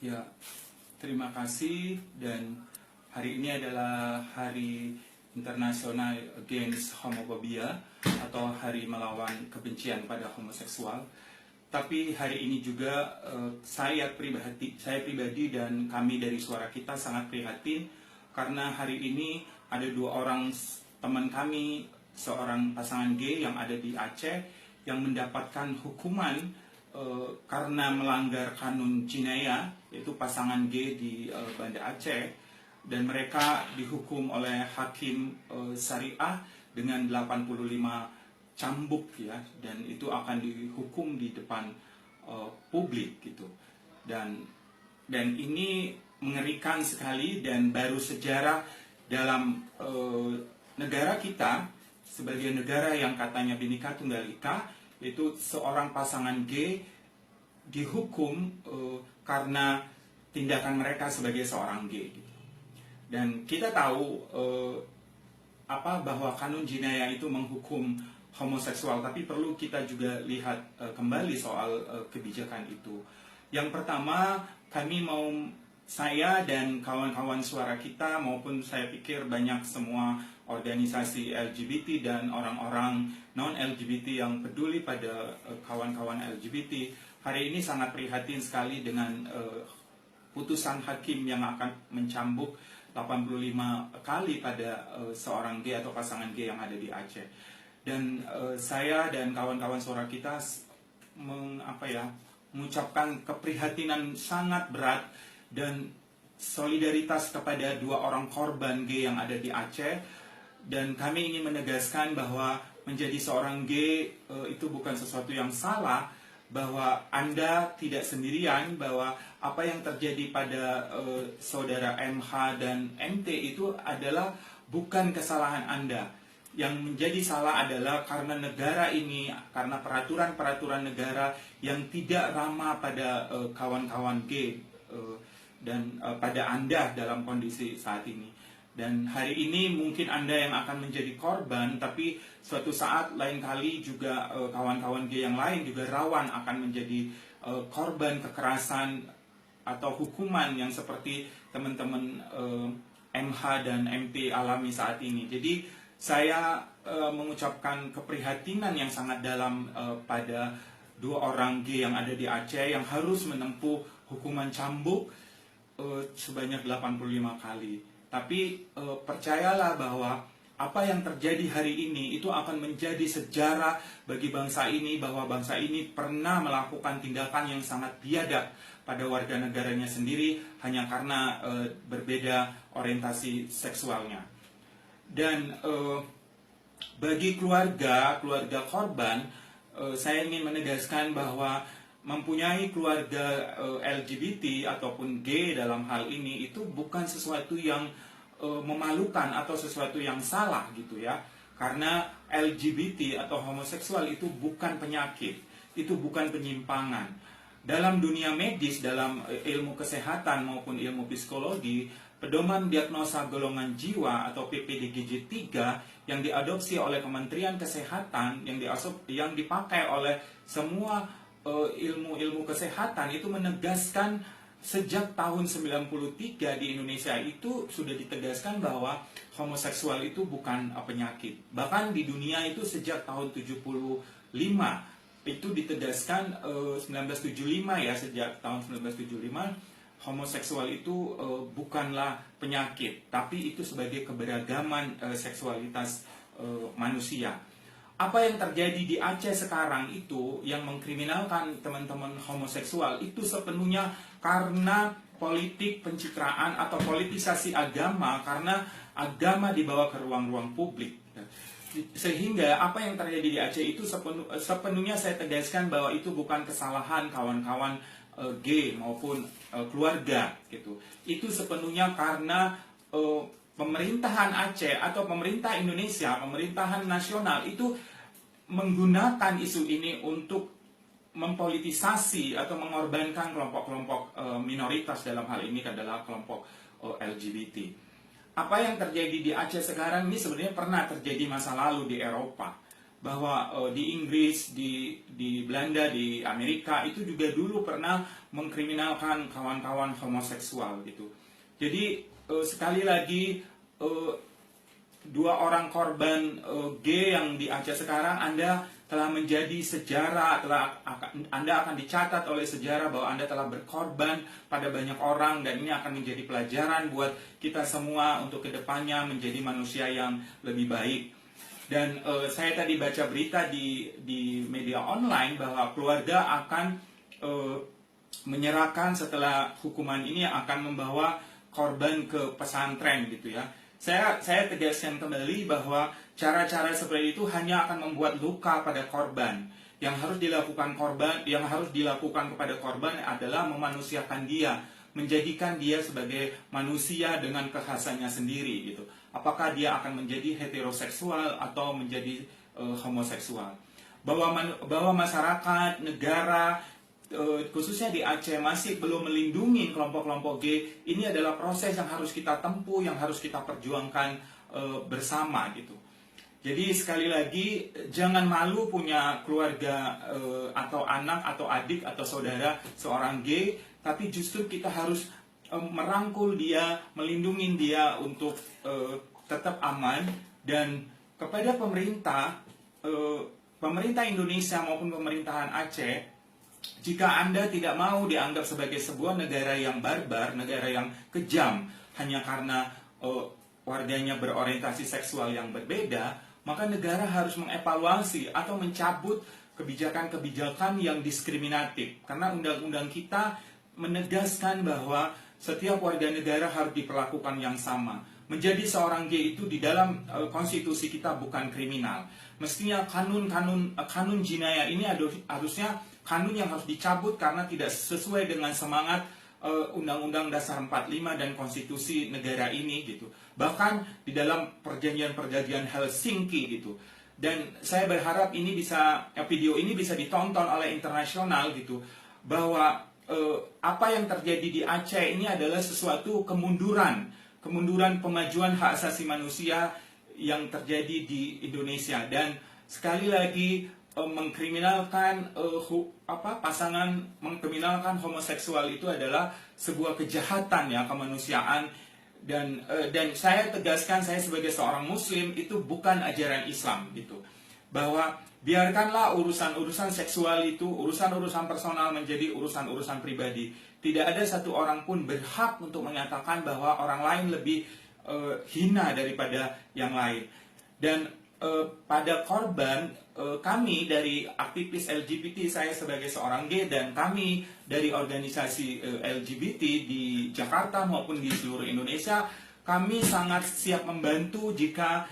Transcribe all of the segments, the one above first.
Ya, terima kasih. Dan hari ini adalah Hari Internasional Against Homophobia atau Hari Melawan Kebencian pada Homoseksual. Tapi hari ini juga saya pribadi dan kami dari Suara Kita sangat prihatin karena hari ini ada dua orang teman kami, seorang pasangan gay yang ada di Aceh yang mendapatkan hukuman karena melanggar kanun jinayah, yaitu pasangan gay di Banda Aceh, dan mereka dihukum oleh hakim syariah dengan 85 cambuk ya, dan itu akan dihukum di depan publik gitu. Dan ini mengerikan sekali dan baru sejarah dalam negara kita sebagai negara yang katanya Bhinneka Tunggal Ika, yaitu seorang pasangan gay dihukum karena tindakan mereka sebagai seorang gay gitu. Dan kita tahu bahwa kanun jinayah itu menghukum homoseksual, tapi perlu kita juga lihat kembali soal kebijakan itu. Yang pertama, saya dan kawan-kawan Suara Kita maupun saya pikir banyak semua organisasi LGBT dan orang-orang non-LGBT yang peduli pada kawan-kawan LGBT hari ini sangat prihatin sekali dengan putusan hakim yang akan mencambuk 85 kali pada seorang gay atau pasangan gay yang ada di Aceh. Dan saya dan kawan-kawan Suara Kita mengucapkan keprihatinan sangat berat dan solidaritas kepada dua orang korban gay yang ada di Aceh. Dan kami ingin menegaskan bahwa menjadi seorang gay itu bukan sesuatu yang salah, bahwa Anda tidak sendirian, bahwa apa yang terjadi pada saudara MH dan MT itu adalah bukan kesalahan Anda. Yang menjadi salah adalah karena negara ini, karena peraturan-peraturan negara yang tidak ramah pada kawan-kawan gay dan pada Anda dalam kondisi saat ini. Dan hari ini mungkin Anda yang akan menjadi korban, tapi suatu saat lain kali juga kawan-kawan gay yang lain juga rawan akan menjadi korban kekerasan atau hukuman yang seperti teman-teman MH dan MT alami saat ini. Jadi saya mengucapkan keprihatinan yang sangat dalam pada dua orang gay yang ada di Aceh yang harus menempuh hukuman cambuk sebanyak 85 kali. Tapi percayalah bahwa apa yang terjadi hari ini itu akan menjadi sejarah bagi bangsa ini, bahwa bangsa ini pernah melakukan tindakan yang sangat biadab pada warga negaranya sendiri hanya karena berbeda orientasi seksualnya. Dan bagi keluarga korban, saya ingin menegaskan bahwa mempunyai keluarga LGBT ataupun gay dalam hal ini itu bukan sesuatu yang memalukan atau sesuatu yang salah gitu ya. Karena LGBT atau homoseksual itu bukan penyakit, itu bukan penyimpangan. Dalam dunia medis, dalam ilmu kesehatan maupun ilmu psikologi, pedoman diagnosa golongan jiwa atau PPDGJ 3 yang diadopsi oleh Kementerian Kesehatan, yang dipakai oleh semua ilmu-ilmu kesehatan itu menegaskan sejak tahun 93 di Indonesia itu sudah ditegaskan bahwa homoseksual itu bukan penyakit. Bahkan di dunia itu sejak tahun 75 itu ditegaskan 1975 ya, sejak tahun 1975 homoseksual itu bukanlah penyakit, tapi itu sebagai keberagaman seksualitas manusia. Apa yang terjadi di Aceh sekarang itu yang mengkriminalkan teman-teman homoseksual itu sepenuhnya karena politik pencitraan atau politisasi agama, karena agama dibawa ke ruang-ruang publik. Sehingga apa yang terjadi di Aceh itu sepenuhnya saya tegaskan bahwa itu bukan kesalahan kawan-kawan gay maupun keluarga gitu. Itu sepenuhnya karena pemerintahan Aceh atau pemerintah Indonesia, pemerintahan nasional itu menggunakan isu ini untuk mempolitisasi atau mengorbankan kelompok-kelompok minoritas, dalam hal ini adalah kelompok LGBT. Apa yang terjadi di Aceh sekarang ini sebenarnya pernah terjadi masa lalu di Eropa. bahwa di Inggris, di Belanda, di Amerika itu juga dulu pernah mengkriminalkan kawan-kawan homoseksual gitu. Jadi sekali lagi dua orang korban gay yang di Aceh sekarang, Anda telah menjadi sejarah, Anda akan dicatat oleh sejarah bahwa Anda telah berkorban pada banyak orang, dan ini akan menjadi pelajaran buat kita semua untuk kedepannya menjadi manusia yang lebih baik. Dan saya tadi baca berita di media online bahwa keluarga akan menyerahkan setelah hukuman ini, akan membawa korban ke pesantren gitu ya. Saya tegaskan kembali bahwa cara-cara seperti itu hanya akan membuat luka pada korban. Yang harus dilakukan kepada korban adalah memanusiakan dia, menjadikan dia sebagai manusia dengan kekhasannya sendiri gitu. Apakah dia akan menjadi heteroseksual atau menjadi homoseksual. Bahwa masyarakat, negara, khususnya di Aceh masih belum melindungi kelompok-kelompok gay, ini adalah proses yang harus kita tempuh, yang harus kita perjuangkan bersama gitu. Jadi sekali lagi, jangan malu punya keluarga atau anak atau adik atau saudara seorang gay, tapi justru kita harus merangkul dia, melindungi dia untuk tetap aman. Dan kepada pemerintah Indonesia maupun pemerintahan Aceh, jika Anda tidak mau dianggap sebagai sebuah negara yang barbar, negara yang kejam hanya karena warganya berorientasi seksual yang berbeda, maka negara harus mengevaluasi atau mencabut kebijakan-kebijakan yang diskriminatif. Karena undang-undang kita menegaskan bahwa setiap warga negara harus diperlakukan yang sama. Menjadi seorang gay itu di dalam konstitusi kita bukan kriminal. Mestinya kanun jinayah ini harusnya kanun yang harus dicabut karena tidak sesuai dengan semangat Undang-Undang Dasar 45 dan konstitusi negara ini gitu. Bahkan di dalam perjanjian Helsinki gitu. Dan saya berharap video ini bisa ditonton oleh internasional gitu, bahwa apa yang terjadi di Aceh ini adalah sesuatu kemunduran pemajuan hak asasi manusia yang terjadi di Indonesia. Dan sekali lagi mengkriminalkan mengkriminalkan homoseksual itu adalah sebuah kejahatan ya, kemanusiaan. Dan saya tegaskan, saya sebagai seorang muslim, itu bukan ajaran Islam gitu. Bahwa biarkanlah urusan-urusan seksual itu, urusan-urusan personal menjadi urusan-urusan pribadi. Tidak ada satu orang pun berhak untuk menyatakan bahwa orang lain lebih hina daripada yang lain. Dan pada korban, kami dari aktivis LGBT, saya sebagai seorang gay, dan kami dari organisasi LGBT di Jakarta maupun di seluruh Indonesia, kami sangat siap membantu jika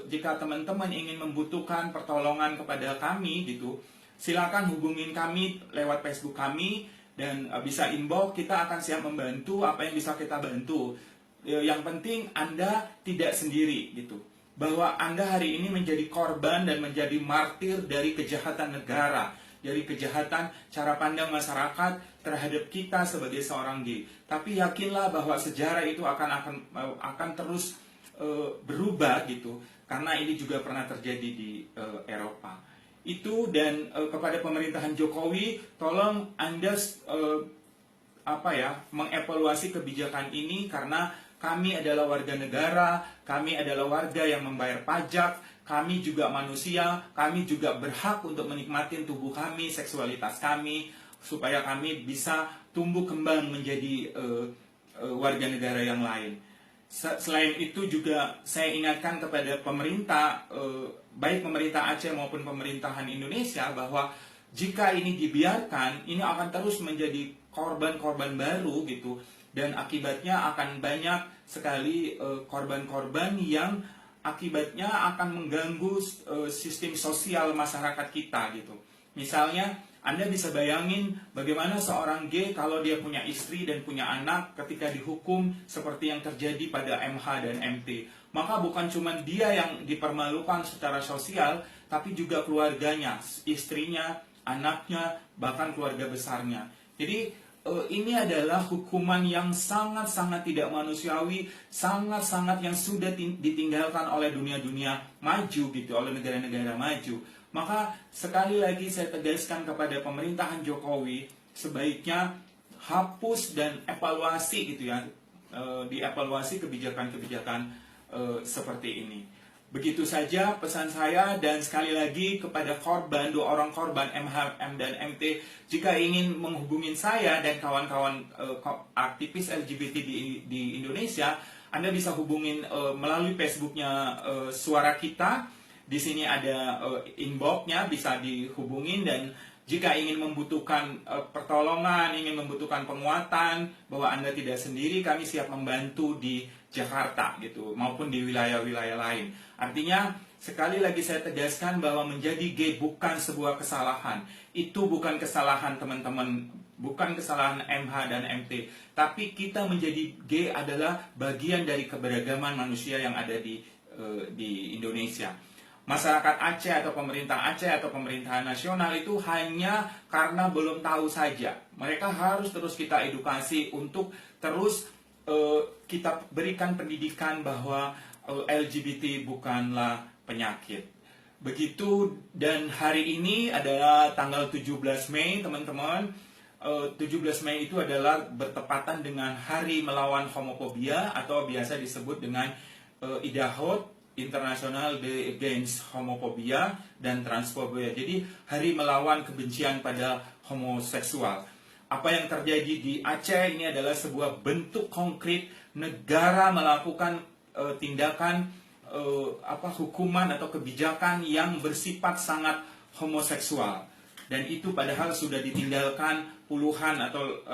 jika teman-teman ingin membutuhkan pertolongan kepada kami gitu. Silakan hubungin kami lewat Facebook kami, dan bisa inbox, kita akan siap membantu apa yang bisa kita bantu. Yang penting Anda tidak sendiri gitu. Bahwa Anda hari ini menjadi korban dan menjadi martir dari kejahatan negara, dari kejahatan cara pandang masyarakat terhadap kita sebagai seorang gay. Tapi yakinlah bahwa sejarah itu akan terus berubah gitu, karena ini juga pernah terjadi di Eropa. Itu, dan kepada pemerintahan Jokowi, tolong Anda mengevaluasi kebijakan ini, karena kami adalah warga negara, kami adalah warga yang membayar pajak, kami juga manusia, kami juga berhak untuk menikmati tubuh kami, seksualitas kami, supaya kami bisa tumbuh kembang menjadi warga negara yang lain. Selain itu juga saya ingatkan kepada pemerintah, baik pemerintah Aceh maupun pemerintahan Indonesia, bahwa jika ini dibiarkan, ini akan terus menjadi korban-korban baru gitu. Dan akibatnya akan banyak sekali korban-korban yang akibatnya akan mengganggu sistem sosial masyarakat kita gitu. Misalnya, Anda bisa bayangin bagaimana seorang gay kalau dia punya istri dan punya anak ketika dihukum seperti yang terjadi pada MH dan MT. Maka bukan cuma dia yang dipermalukan secara sosial, tapi juga keluarganya, istrinya, anaknya, bahkan keluarga besarnya. Jadi ini adalah hukuman yang sangat-sangat tidak manusiawi, sangat-sangat yang sudah ditinggalkan oleh dunia-dunia maju gitu, oleh negara-negara maju. Maka sekali lagi saya tegaskan kepada pemerintahan Jokowi, sebaiknya hapus dan evaluasi gitu ya, dievaluasi kebijakan-kebijakan seperti ini. Begitu saja pesan saya, dan sekali lagi kepada korban, 2 orang korban MHM dan MT, jika ingin menghubungi saya dan kawan-kawan aktivis LGBT di Indonesia, Anda bisa hubungin melalui Facebooknya Suara Kita. Di sini ada inboxnya, bisa dihubungin, dan jika ingin membutuhkan pertolongan, ingin membutuhkan penguatan bahwa Anda tidak sendiri, kami siap membantu di Jakarta gitu, maupun di wilayah-wilayah lain. Artinya, sekali lagi saya tegaskan bahwa menjadi gay bukan sebuah kesalahan. Itu bukan kesalahan teman-teman, bukan kesalahan MH dan MT. Tapi kita menjadi gay adalah bagian dari keberagaman manusia yang ada di Indonesia. Masyarakat Aceh atau pemerintah Aceh atau pemerintahan nasional itu hanya karena belum tahu saja. Mereka harus terus kita edukasi untuk terus kita berikan pendidikan bahwa LGBT bukanlah penyakit. Begitu, dan hari ini adalah tanggal 17 Mei, teman-teman. 17 Mei itu adalah bertepatan dengan Hari Melawan Homofobia atau biasa disebut dengan IDAHOT, International Day Against Homophobia dan Transphobia. Jadi hari melawan kebencian pada homoseksual. Apa yang terjadi di Aceh ini adalah sebuah bentuk konkret negara melakukan tindakan hukuman atau kebijakan yang bersifat sangat homoseksual, dan itu padahal sudah ditinggalkan puluhan atau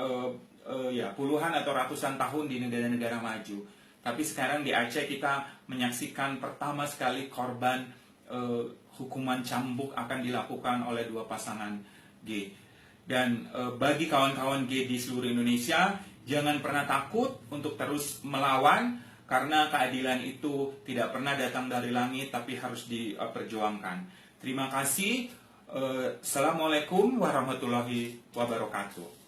ratusan tahun di negara-negara maju. Tapi sekarang di Aceh kita menyaksikan pertama sekali korban hukuman cambuk akan dilakukan oleh 2 pasangan gay. Dan bagi kawan-kawan gay di seluruh Indonesia, jangan pernah takut untuk terus melawan, karena keadilan itu tidak pernah datang dari langit, tapi harus diperjuangkan. Terima kasih. Assalamualaikum warahmatullahi wabarakatuh.